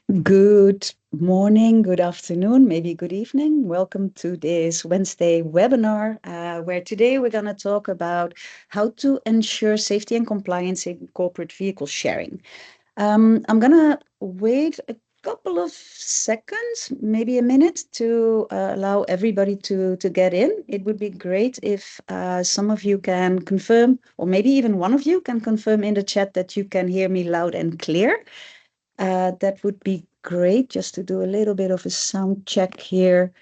Good morning, good afternoon, maybe good evening. Welcome to this Wednesday webinar, where today we're going to talk about how to ensure safety and compliance in corporate vehicle sharing. I'm going to wait a couple of seconds, maybe a minute, to allow everybody to get in. It would be great if some of you can confirm, or maybe even one of you can confirm in the chat that you can hear me loud and clear. That would be great, just to do a little bit of a sound check here.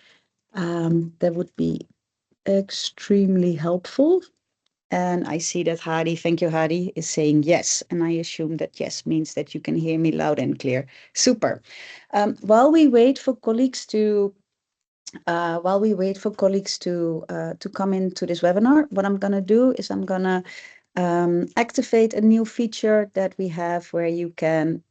That would be extremely helpful. And I see that Hadi, thank you, Hadi, is saying yes. And I assume that yes means that you can hear me loud and clear. Super. While we wait for colleagues to come into this webinar, what I'm going to do is I'm going to activate a new feature that we have where you can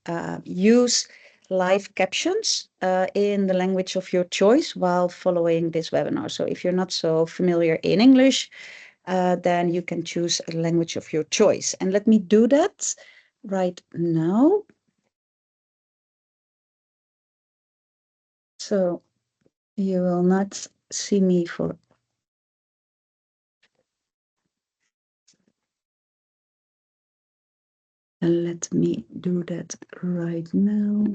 use live captions in the language of your choice while following this webinar. So if you're not so familiar in English, then you can choose a language of your choice. And let me do that right now. So you will not see me for let me do that right now.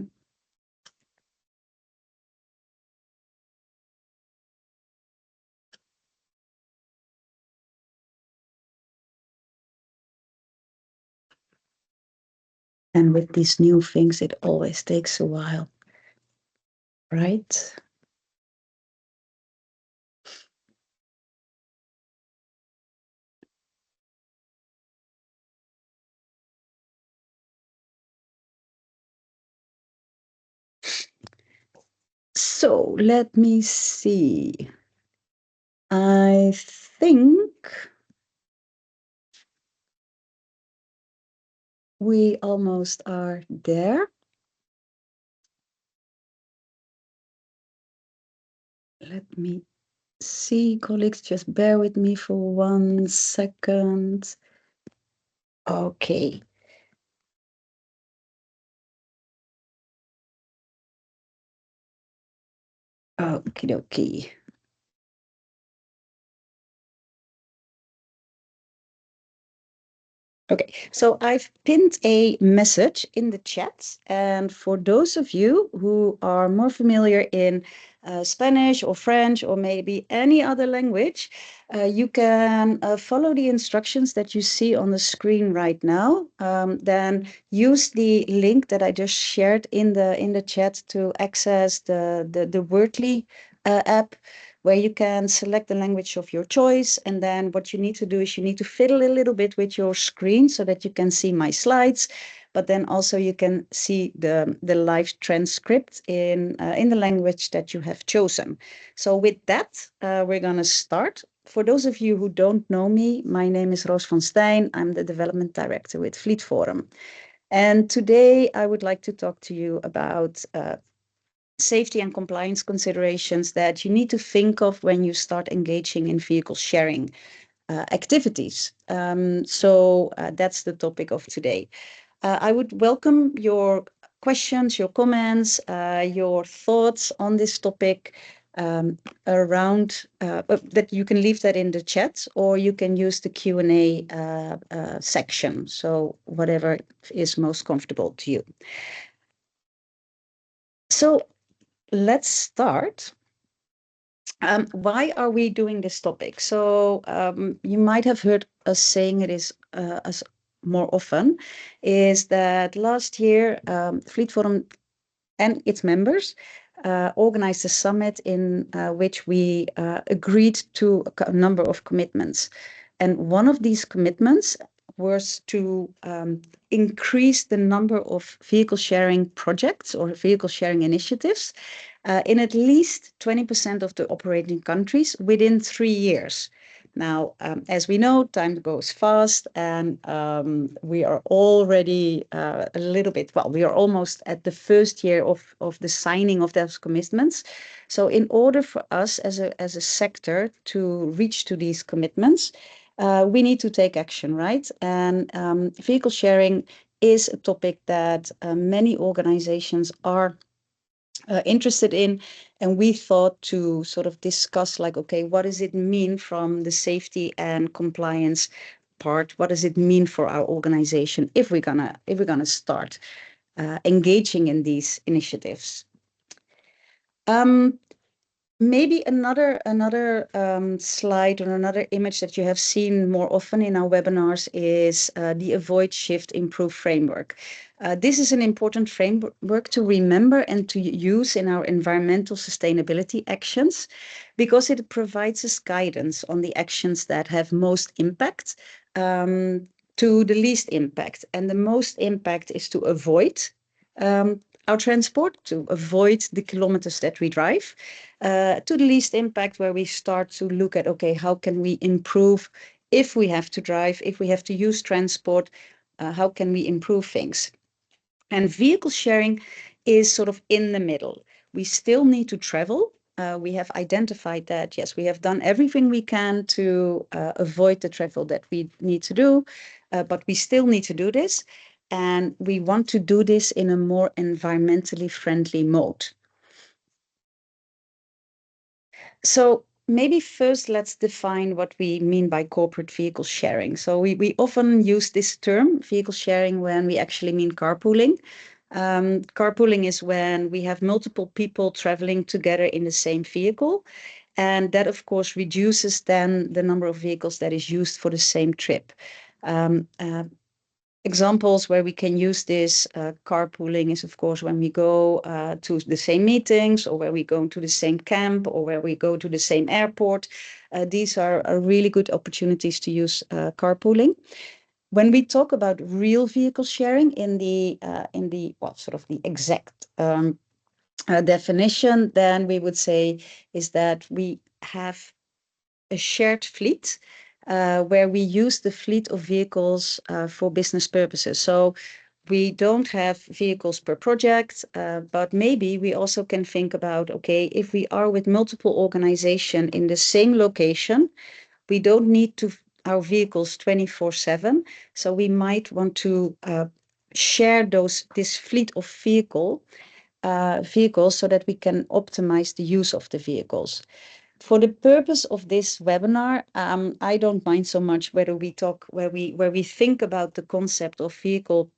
And with these new things, it always takes a while, right? So let me see. I think we almost are there. Let me see, colleagues, just bear with me for 1 second. Okay. Okie dokie. Okay, so I've pinned a message in the chat, and for those of you who are more familiar in Spanish or French or maybe any other language, you can follow the instructions that you see on the screen right now. Then use the link that I just shared in the chat to access the Wordly app, where you can select the language of your choice. And then what you need to do is you need to fiddle a little bit with your screen so that you can see my slides, but then also you can see the live transcript in the language that you have chosen. So with that, we're going to start. For those of you who don't know me, my name is Roos van Stijn. I'm the Development Director with Fleet Forum. And today I would like to talk to you about safety and compliance considerations that you need to think of when you start engaging in vehicle sharing activities. So that's the topic of today. I would welcome your questions, your comments, your thoughts on this topic around that. You can leave that in the chat, or you can use the Q&A section. So whatever is most comfortable to you. So let's start. Why are we doing this topic? So you might have heard us saying it is as more often, is that last year Fleet Forum and its members organized a summit in which we agreed to a number of commitments. And one of these commitments was to increase the number of vehicle sharing projects or vehicle sharing initiatives in at least 20% of the operating countries within 3 years. Now, as we know, time goes fast, and we are already a little bit, well, we are almost at the first year of the signing of those commitments. So in order for us as a sector to reach to these commitments, we need to take action, right? And vehicle sharing is a topic that many organizations are interested in. And we thought to sort of discuss like, okay, what does it mean from the safety and compliance part? What does it mean for our organization if we're gonna start engaging in these initiatives? Maybe another slide or another image that you have seen more often in our webinars is the Avoid, Shift, Improve framework. This is an important framework to remember and to use in our environmental sustainability actions because it provides us guidance on the actions that have most impact to the least impact. And the most impact is to avoid our transport, to avoid the kilometers that we drive, to the least impact where we start to look at, okay, how can we improve if we have to drive, if we have to use transport, how can we improve things? And vehicle sharing is sort of in the middle. We still need to travel. We have identified that, yes, we have done everything we can to avoid the travel that we need to do, but we still need to do this. And we want to do this in a more environmentally friendly mode. So maybe first let's define what we mean by corporate vehicle sharing. So we often use this term, vehicle sharing, when we actually mean carpooling. Carpooling is when we have multiple people traveling together in the same vehicle. And that, of course, reduces then the number of vehicles that is used for the same trip. Examples where we can use this carpooling is, of course, when we go to the same meetings or where we go to the same camp or where we go to the same airport. These are really good opportunities to use carpooling. When we talk about real vehicle sharing in the well, sort of the exact definition, then we would say is that we have a shared fleet where we use the fleet of vehicles for business purposes. So we don't have vehicles per project, but maybe we also can think about, okay, if we are with multiple organizations in the same location, we don't need to our vehicles 24/7. So we might want to share this fleet of vehicles so that we can optimize the use of the vehicles. For the purpose of this webinar, I don't mind so much whether we think about the concept of vehicle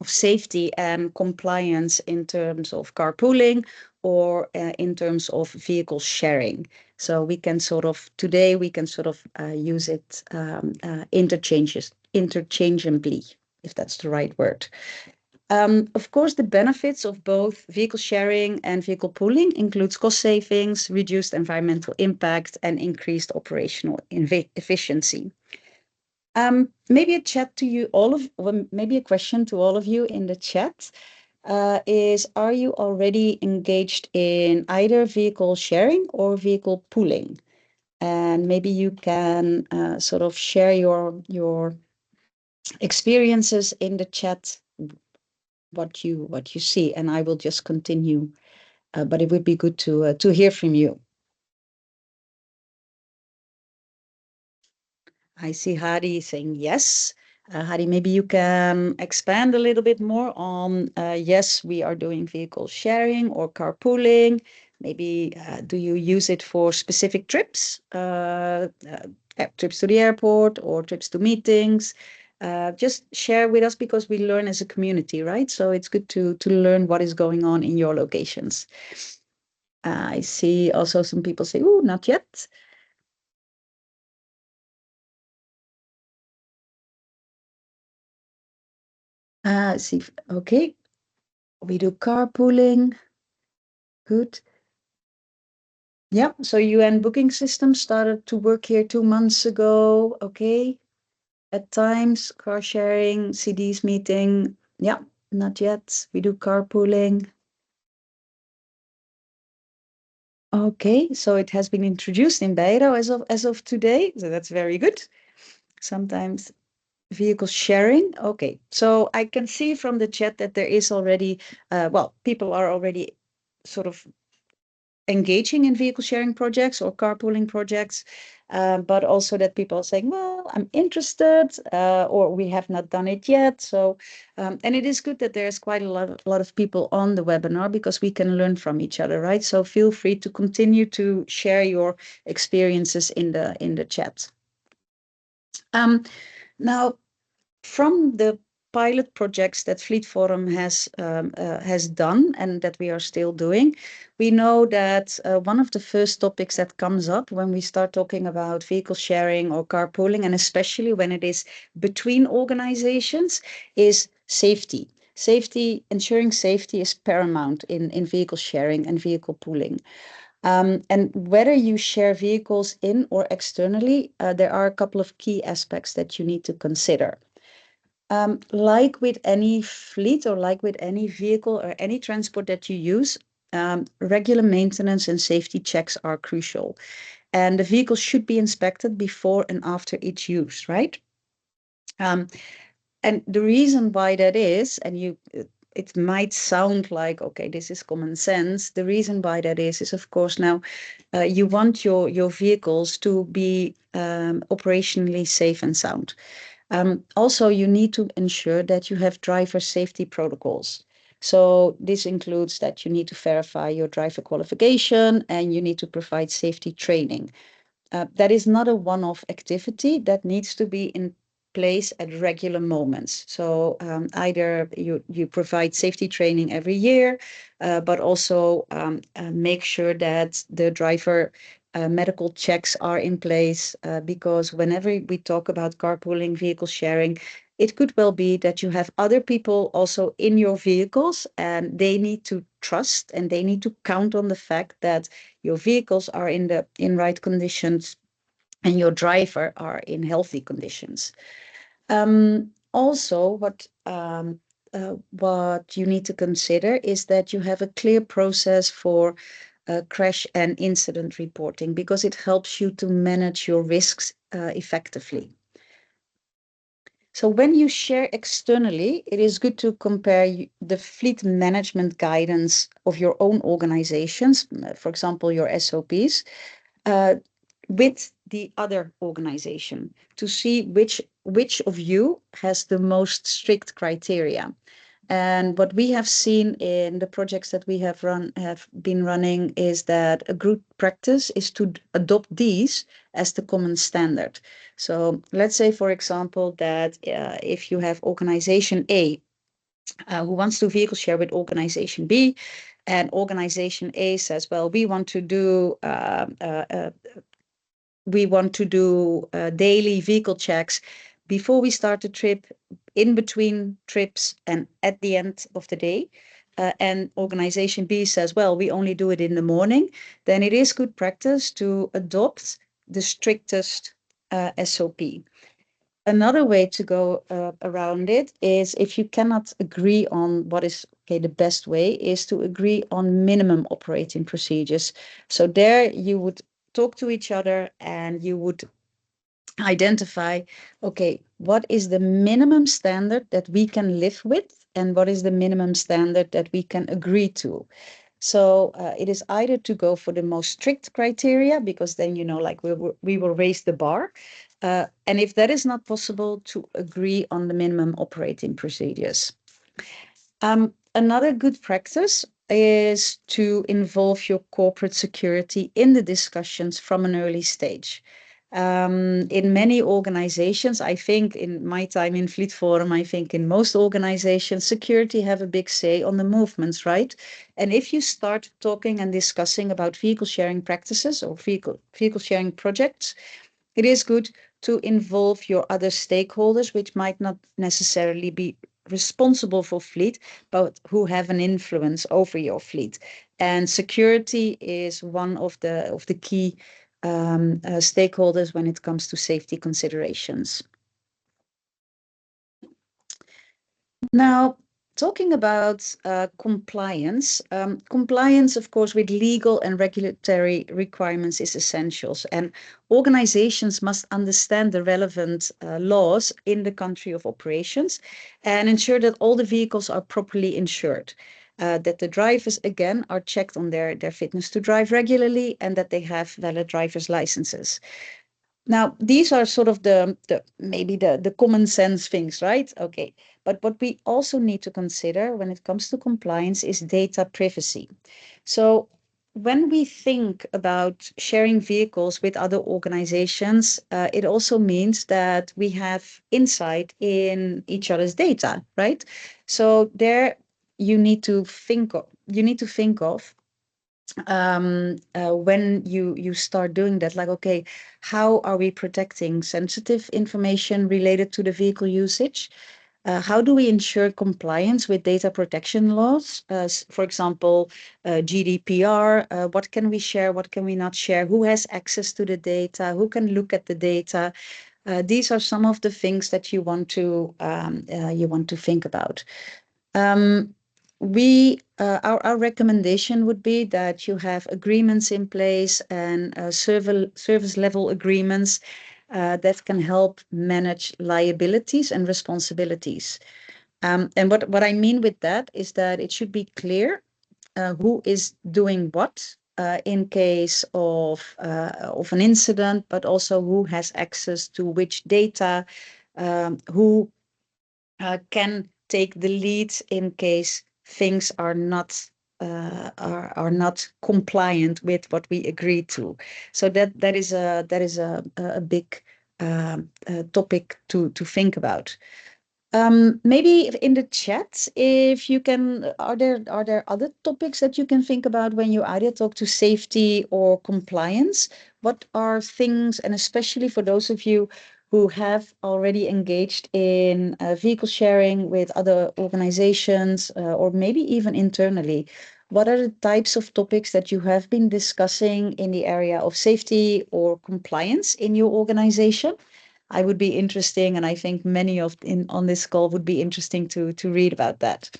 of safety and compliance in terms of carpooling or in terms of vehicle sharing. So we can sort of use it interchangeably, if that's the right word. Of course, the benefits of both vehicle sharing and vehicle pooling includes cost savings, reduced environmental impact, and increased operational efficiency. Maybe maybe a question to all of you in the chat is: are you already engaged in either vehicle sharing or vehicle pooling? And maybe you can sort of share your experiences in the chat, what you see, and I will just continue. But it would be good to hear from you. I see Hadi saying yes. Hadi, maybe you can expand a little bit more on yes, we are doing vehicle sharing or carpooling. Maybe do you use it for specific trips, trips to the airport or trips to meetings? Just share with us because we learn as a community, right? So it's good to learn what is going on in your locations. I see also some people say, "Oh, not yet." See, okay, we do carpooling. Good. Yeah, so UN booking system started to work here 2 months ago. Okay. At times, car sharing, CDs meeting. Yeah, not yet. We do carpooling. Okay, so it has been introduced in Beiro as of today. So that's very good. Sometimes vehicle sharing. Okay, so I can see from the chat that there is already, well, people are already sort of engaging in vehicle sharing projects or carpooling projects, but also that people are saying, well, I'm interested, or we have not done it yet. So, and it is good that there's quite a lot of people on the webinar because we can learn from each other, right? So feel free to continue to share your experiences in the chat. Now, from the pilot projects that Fleet Forum has done and that we are still doing, we know that one of the first topics that comes up when we start talking about vehicle sharing or carpooling, and especially when it is between organizations, is safety. Safety, ensuring safety is paramount in vehicle sharing and vehicle pooling. And whether you share vehicles in or externally, there are a couple of key aspects that you need to consider. Like with any fleet or like with any vehicle or any transport that you use, regular maintenance and safety checks are crucial. And the vehicle should be inspected before and after each use, right? And the reason why that is, and it might sound like, okay, this is common sense. The reason why that is of course, now you want your vehicles to be operationally safe and sound. Also, you need to ensure that you have driver safety protocols. So this includes that you need to verify your driver qualification and you need to provide safety training. That is not a one-off activity that needs to be in place at regular moments. So either you provide safety training every year, but also make sure that the driver medical checks are in place, because whenever we talk about carpooling, vehicle sharing, it could well be that you have other people also in your vehicles and they need to trust and they need to count on the fact that your vehicles are in right conditions and your driver are in healthy conditions. Also, what you need to consider is that you have a clear process for crash and incident reporting because it helps you to manage your risks effectively. So when you share externally, it is good to compare the fleet management guidance of your own organizations, for example, your SOPs, with the other organization to see which of you has the most strict criteria. And what we have seen in the projects that we have been running is that a good practice is to adopt these as the common standard. So let's say, for example, that if you have organization A who wants to vehicle share with organization B, and organization A says, well, we want to do daily vehicle checks before we start the trip, in between trips, and at the end of the day. And organization B says, well, we only do it in the morning. Then it is good practice to adopt the strictest SOP. Another way to go around it is, if you cannot agree on what is the best way, is to agree on minimum operating procedures. So there you would talk to each other and you would identify, okay, what is the minimum standard that we can live with and what is the minimum standard that we can agree to. So it is either to go for the most strict criteria, because then, like we will raise the bar. And if that is not possible, to agree on the minimum operating procedures. Another good practice is to involve your corporate security in the discussions from an early stage. In many organizations, I think in my time in Fleet Forum, I think in most organizations, security have a big say on the movements, right? And if you start talking and discussing about vehicle sharing practices or vehicle sharing projects, it is good to involve your other stakeholders, which might not necessarily be responsible for fleet, but who have an influence over your fleet. And security is one of the key stakeholders when it comes to safety considerations. Now, talking about compliance, compliance, of course, with legal and regulatory requirements is essential. And organizations must understand the relevant laws in the country of operations and ensure that all the vehicles are properly insured. that the drivers, again, are checked on their fitness to drive regularly, and that they have valid driver's licenses. Now, these are sort of maybe the common sense things, right? Okay. But what we also need to consider when it comes to compliance is data privacy. So when we think about sharing vehicles with other organizations, it also means that we have insight in each other's data, right? So there you need to think of when you start doing that, like, okay, how are we protecting sensitive information related to the vehicle usage? How do we ensure compliance with data protection laws? For example, GDPR, what can we share, what can we not share? Who has access to the data? Who can look at the data? These are some of the things that you want to think about. Our recommendation would be that you have agreements in place and service level agreements that can help manage liabilities and responsibilities. And what I mean with that is that it should be clear who is doing what in case of an incident, but also who has access to which data, who can take the lead in case things are not compliant with what we agreed to. So that is a big topic to think about. Maybe in the chat, if you can, are there other topics that you can think about when you either talk to safety or compliance? What are things, and especially for those of you who have already engaged in vehicle sharing with other organizations or maybe even internally, what are the types of topics that you have been discussing in the area of safety or compliance in your organization? I would be interesting, and I think many on this call would be interesting to read about that.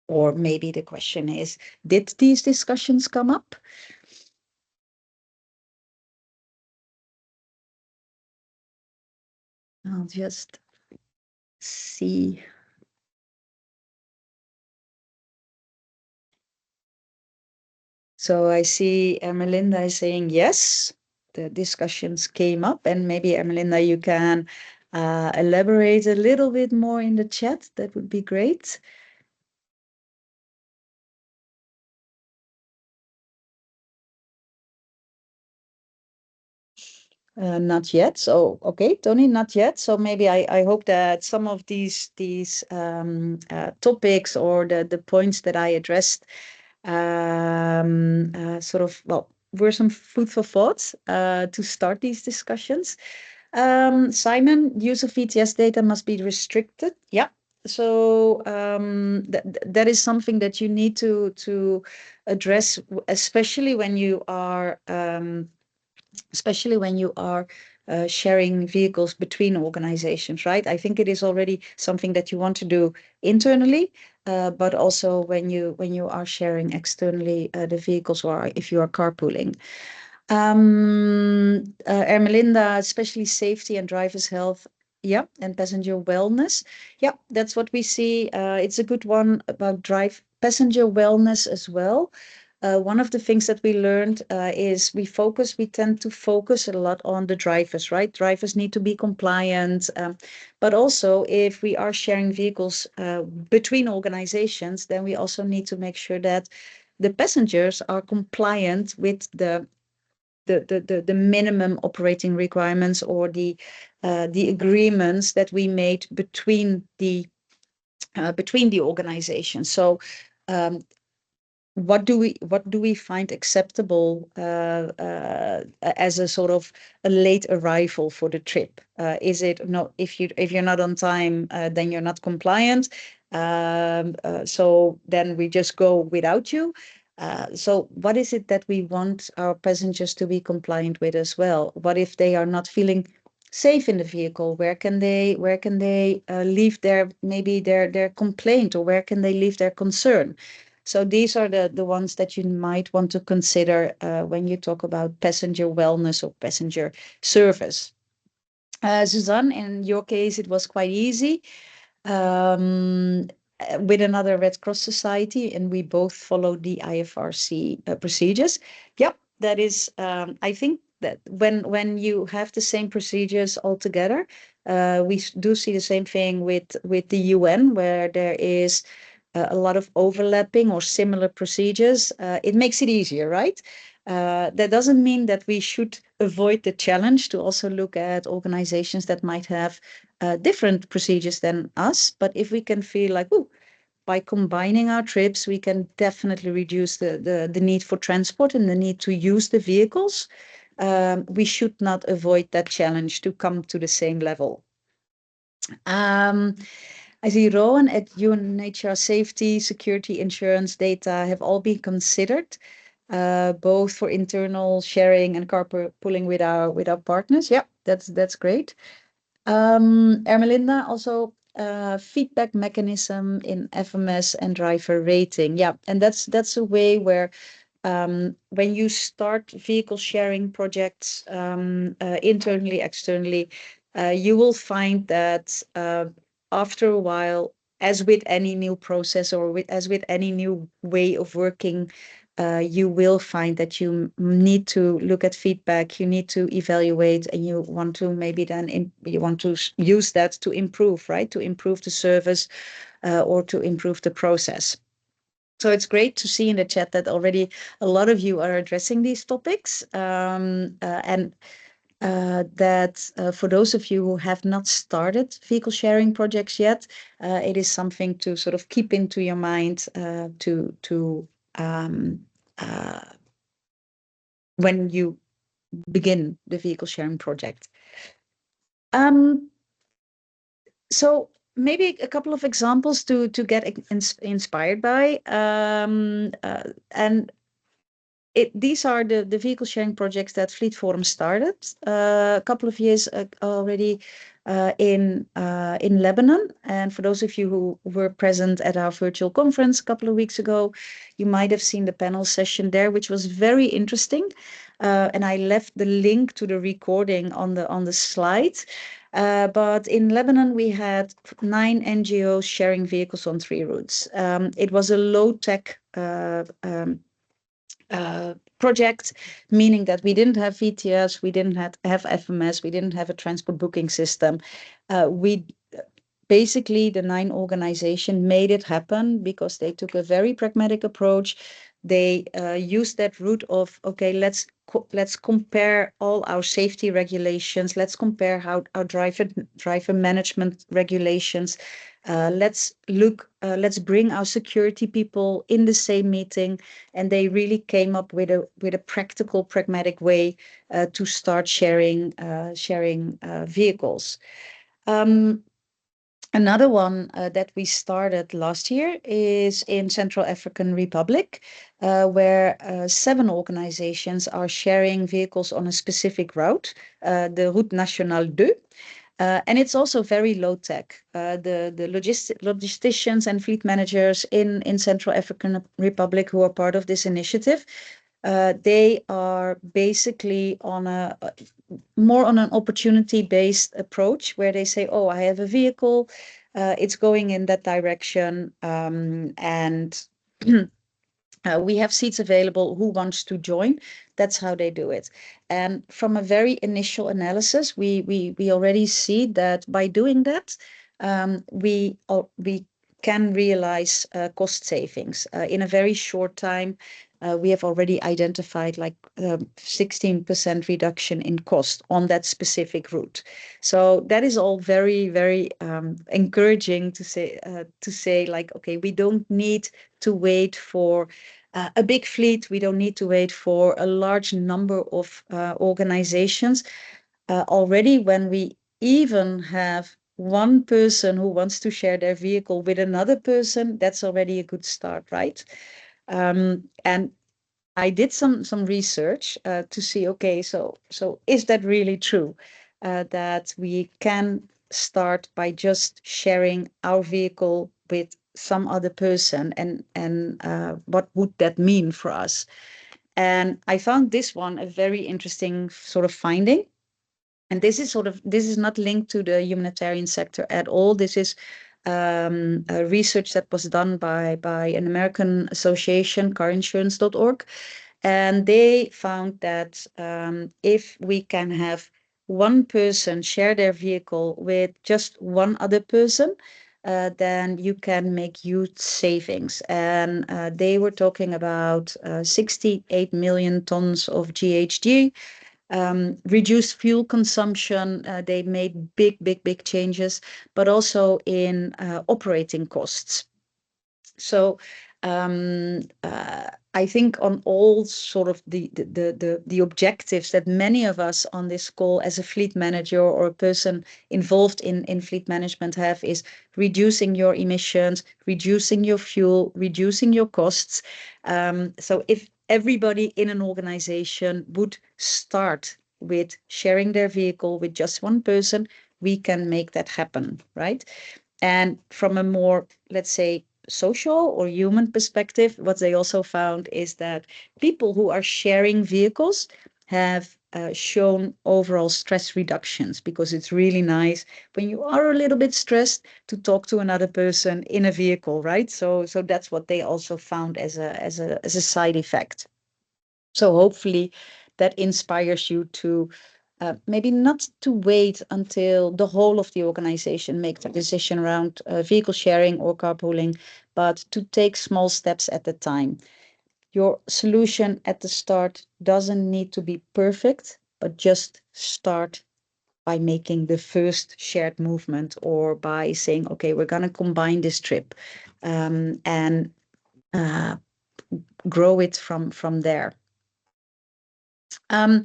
Or maybe the question is, did these discussions come up? I'll just see. So I see Ermelinda is saying yes, the discussions came up, and maybe Ermelinda, you can elaborate a little bit more in the chat. That would be great. Not yet. So, okay, Tony, not yet. So maybe I hope that some of these topics or the points that I addressed sort of, well, were some food for thought to start these discussions. Simon, use of VTS data must be restricted. Yeah. So that is something that you need to address, especially when you are sharing vehicles between organizations, right? I think it is already something that you want to do internally, but also when you are sharing externally the vehicles, or if you are carpooling. Ermelinda, especially safety and driver's health. Yeah, and passenger wellness. Yeah, that's what we see. It's a good one about passenger wellness as well. One of the things that we learned is we tend to focus a lot on the drivers, right? Drivers need to be compliant. But also, if we are sharing vehicles between organizations, then we also need to make sure that the passengers are compliant with the minimum operating requirements, or the agreements that we made between the organizations. So what do we find acceptable as a sort of a late arrival for the trip? Is it not, if you're not on time, then you're not compliant. So then we just go without you. So what is it that we want our passengers to be compliant with as well? What if they are not feeling safe in the vehicle? Where can they leave their complaint, or where can they leave their concern? So these are the ones that you might want to consider when you talk about passenger wellness or passenger service. Suzanne, in your case, it was quite easy with another Red Cross Society, and we both followed the IFRC procedures. Yep, that is. I think that when you have the same procedures all together, we do see the same thing with the UN, where there is a lot of overlapping or similar procedures. It makes it easier, right? That doesn't mean that we should avoid the challenge to also look at organizations that might have different procedures than us. But if we can feel like, oh, by combining our trips, we can definitely reduce the need for transport and the need to use the vehicles. We should not avoid that challenge to come to the same level. I see Rowan at UNHCR safety, security, insurance data have all been considered, both for internal sharing and carpooling with our partners. Yeah, that's great. Ermelinda, also feedback mechanism in FMS and driver rating. Yeah, and that's a way where when you start vehicle sharing projects internally, externally, you will find that after a while, as with any new process or as with any new way of working, you will find that you need to look at feedback, you need to evaluate, and you want to maybe then you want to use that to improve, right? To improve the service or to improve the process. So it's great to see in the chat that already a lot of you are addressing these topics, and that for those of you who have not started vehicle sharing projects yet, it is something to sort of keep into your mind when you begin the vehicle sharing project. So maybe a couple of examples to get inspired by, and these are the vehicle sharing projects that Fleet Forum started a couple of years already in Lebanon. And for those of you who were present at our virtual conference a couple of weeks ago, you might have seen the panel session there, which was very interesting. And I left the link to the recording on the slide. But in Lebanon, we had 9 NGOs sharing vehicles on 3 routes. It was a low-tech project, meaning that we didn't have VTS, we didn't have FMS, we didn't have a transport booking system. We basically, the 9 organization made it happen because they took a very pragmatic approach. They used that route of, okay, let's compare all our safety regulations. Let's compare how our driver management regulations. Let's bring our security people in the same meeting, and they really came up with a practical, pragmatic way to start sharing vehicles. Another one that we started last year is in Central African Republic, where 7 organizations are sharing vehicles on a specific route, the Route Nationale 2. And it's also very low tech. The logisticians and fleet managers in Central African Republic who are part of this initiative, they are basically more on an opportunity-based approach, where they say, oh, I have a vehicle, it's going in that direction, and we have seats available, who wants to join? That's how they do it. And from a very initial analysis, we already see that by doing that, we can realize cost savings. In a very short time, we have already identified like 16% reduction in cost on that specific route. So that is all very, very encouraging to say like, okay, we don't need to wait for a big fleet. We don't need to wait for a large number of organizations. Already when we even have one person who wants to share their vehicle with another person, that's already a good start, right? And I did some research to see, okay, so is that really true, that we can start by just sharing our vehicle with some other person, and what would that mean for us? And I found this one a very interesting sort of finding. And this is not linked to the humanitarian sector at all. This is a research that was done by an American association, carinsurance.org. And they found that if we can have one person share their vehicle with just one other person, then you can make huge savings. And they were talking about 68 million tons of GHG, reduced fuel consumption. They made big changes, but also in operating costs. So I think on all sort of the objectives that many of us on this call as a fleet manager or a person involved in fleet management have is reducing your emissions, reducing your fuel, reducing your costs. So if everybody in an organization would start with sharing their vehicle with just one person, we can make that happen, right? And from a more, let's say, social or human perspective, what they also found is that people who are sharing vehicles have shown overall stress reductions, because it's really nice when you are a little bit stressed to talk to another person in a vehicle, right? So that's what they also found as a side effect. So hopefully that inspires you to maybe not to wait until the whole of the organization makes a decision around vehicle sharing or carpooling, but to take small steps at a time. Your solution at the start doesn't need to be perfect, but just start by making the first shared movement, or by saying, okay, we're going to combine this trip, and grow it from there. Other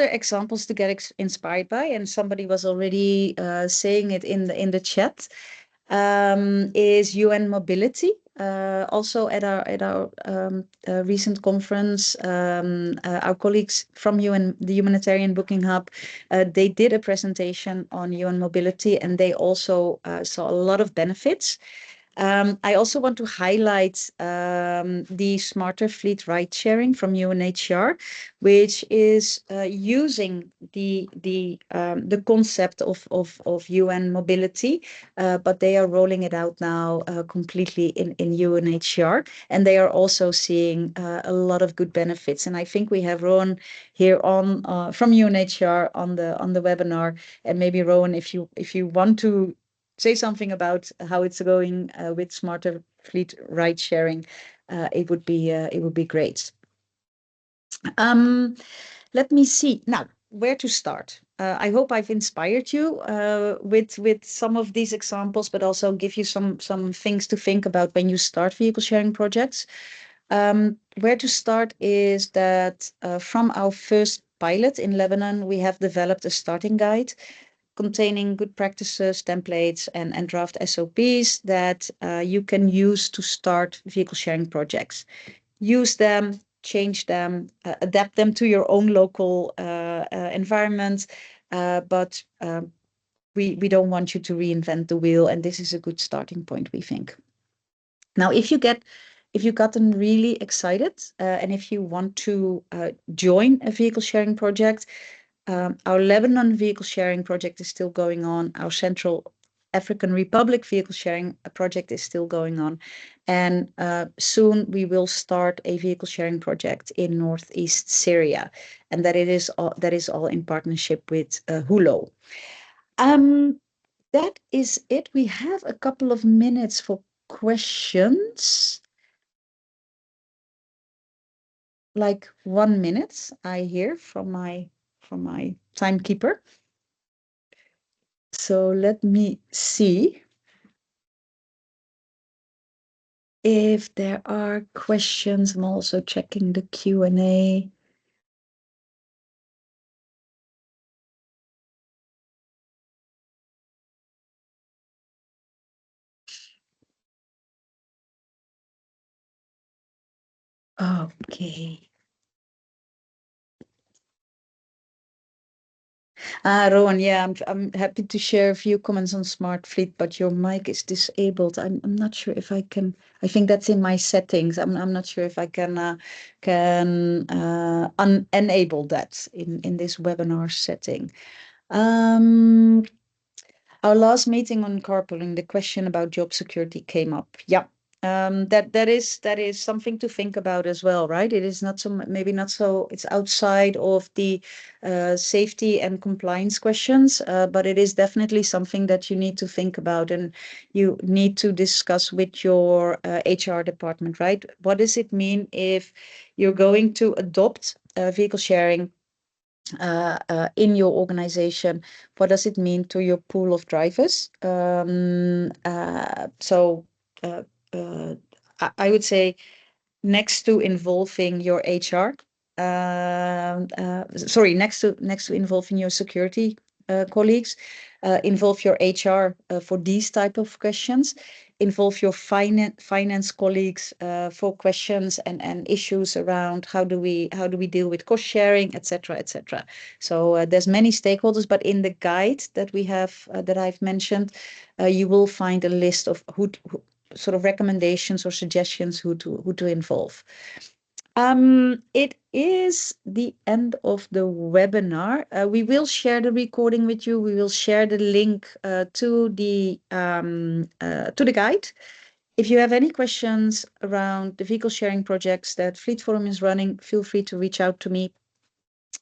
examples to get inspired by, and somebody was already saying it in the chat, is UN Mobility. Also at our recent conference, our colleagues from the Humanitarian Booking Hub, they did a presentation on UN Mobility, and they also saw a lot of benefits. I also want to highlight the Smarter Fleet Ride Sharing from UNHCR, which is using the concept of UN mobility, but they are rolling it out now completely in UNHCR, and they are also seeing a lot of good benefits. And I think we have Rowan here on from UNHCR on the webinar, and maybe Rowan, if you want to say something about how it's going with Smarter Fleet Ride Sharing, it would be great. Let me see now where to start. I hope I've inspired you with some of these examples, but also give you some things to think about when you start vehicle sharing projects. Where to start is that from our first pilot in Lebanon, we have developed a starting guide containing good practices, templates, and draft SOPs that you can use to start vehicle sharing projects. Use them, change them, adapt them to your own local environment, but we don't want you to reinvent the wheel, and this is a good starting point, we think. Now, if you've gotten really excited and if you want to join a vehicle sharing project, our Lebanon vehicle sharing project is still going on. Our Central African Republic vehicle sharing project is still going on. And soon we will start a vehicle sharing project in Northeast Syria. And that is all in partnership with Hulo. That is it. We have a couple of minutes for questions. Like 1 minute, I hear from my timekeeper. So let me see if there are questions. I'm also checking the Q&A. Okay. Rowan, yeah, I'm happy to share a few comments on Smart Fleet, but your mic is disabled. I'm not sure if I can. I think that's in my settings. I'm not sure if I can enable that in this webinar setting. Um, our last meeting on carpooling, the question about job security came up. Yeah. That is something to think about as well, right? It is not so maybe not so it's outside of the safety and compliance questions, but it is definitely something that you need to think about and you need to discuss with your HR department, right? What does it mean if you're going to adopt vehicle sharing in your organization? What does it mean to your pool of drivers? Uh, uh, I would say next to involving your HR, sorry, next to involving your security colleagues, involve your HR for these type of questions, involve your finance colleagues for questions and issues around how do we deal with cost sharing, etc., etc. So there's many stakeholders, but in the guide that we have that I've mentioned, you will find a list of who sort of recommendations or suggestions who to involve. It is the end of the webinar. We will share the recording with you. We will share the link to the guide. If you have any questions around the vehicle sharing projects that Fleet Forum is running, feel free to reach out to me.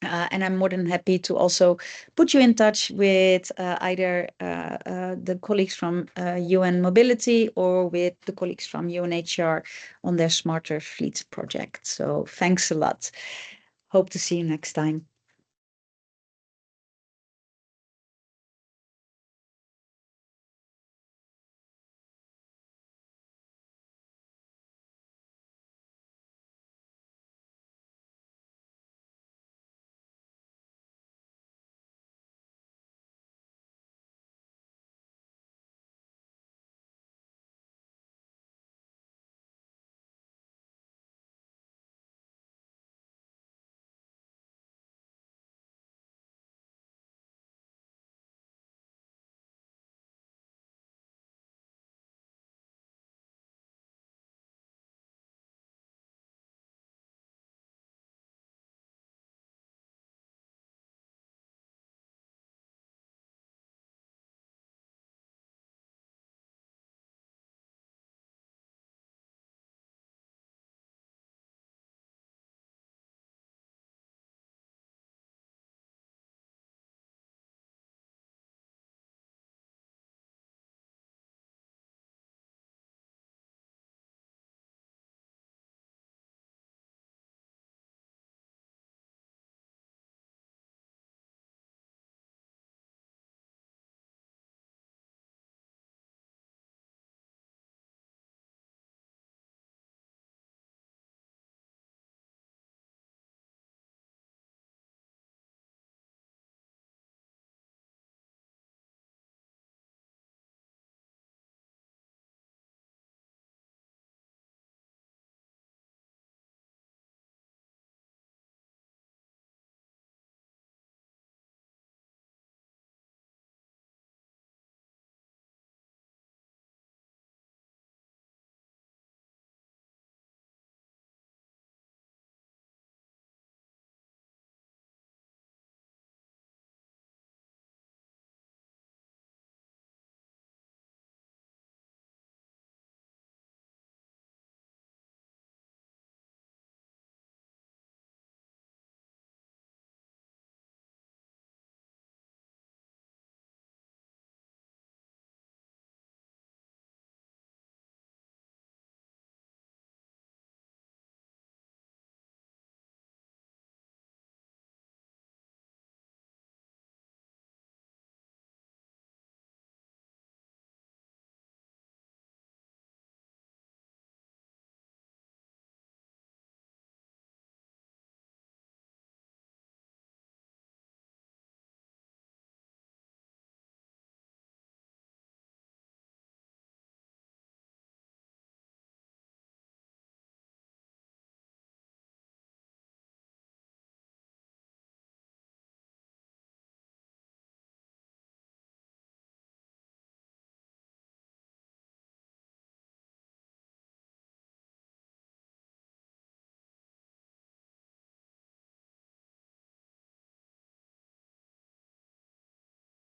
And I'm more than happy to also put you in touch with either the colleagues from UN Mobility or with the colleagues from UNHCR on their Smarter Fleet project. So thanks a lot. Hope to see you next time.